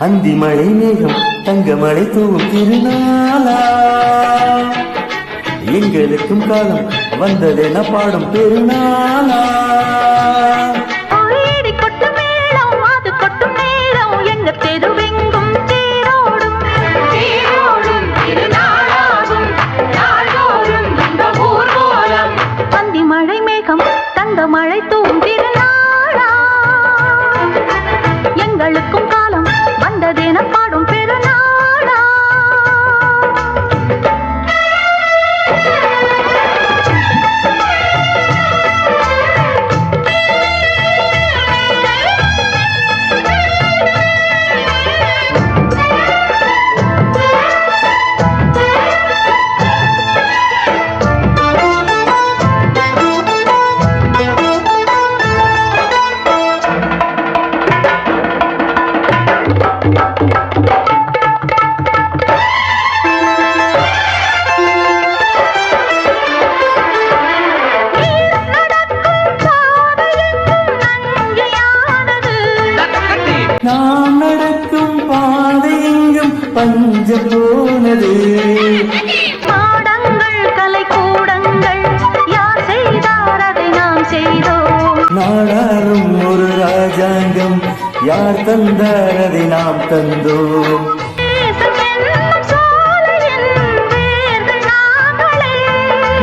அந்தி மழை மேகம் தங்கமழை தூவும் திருநாளா எங்களுக்கும் காலம் வந்ததென பாடும் பெருநாளா மழை மேகம் தங்க மழை தூவும் திருநாளா எங்களுக்கும் காலம் வந்ததென பாடும் பெருநாளா நாம் நடக்கும் பாதை எங்கும் பஞ்சம் போனது பாடங்கள் கலை கூடங்கள் யார் செய்தார் அதை நாம் செய்தோம் நாடாரும் ஒரு ராஜாங்கம் யார் தந்தார் அதை நாம் தந்தோம்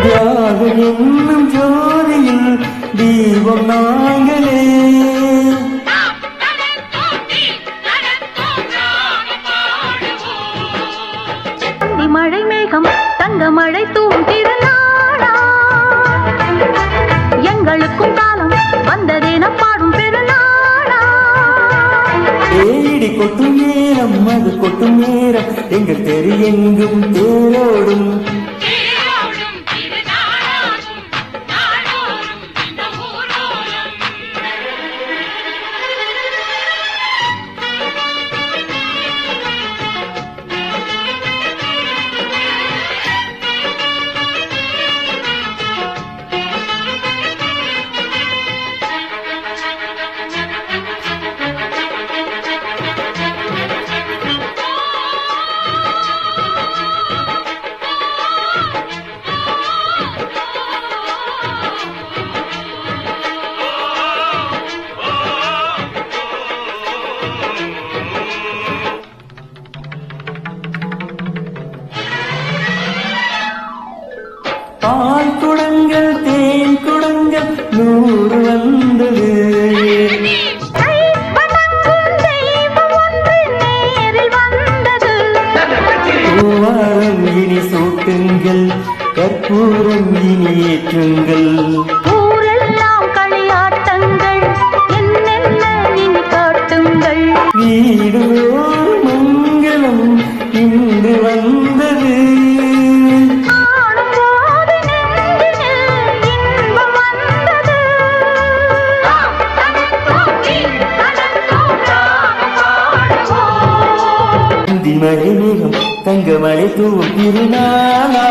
தியாகம் என்னும் ஜோதியில் தீபம் நாங்களே மழை மேகம் தங்க மழை தூவும் திருநாளா எங்களுக்கும் காலம் வந்ததென பாடும் பெருநாளா ஏடி கொட்டும் நேரம் அது கொட்டும் நேரம் எங்கள் தெரு எங்கும் தேரோடும் பால் குடங்கள் தேன் குடங்கள் 100 வந்தது பூவாரம் இனி சூட்டுங்கள் கற்பூரம் இனி ஏற்றுங்கள் ஊரெல்லாம் களியாட்டங்கள் என்னென்ன இனி காட்டுங்கள் வீடு மங்களம் இன்று வந்தது மழை மேகம் தங்க மழை தூவும் திருநாளா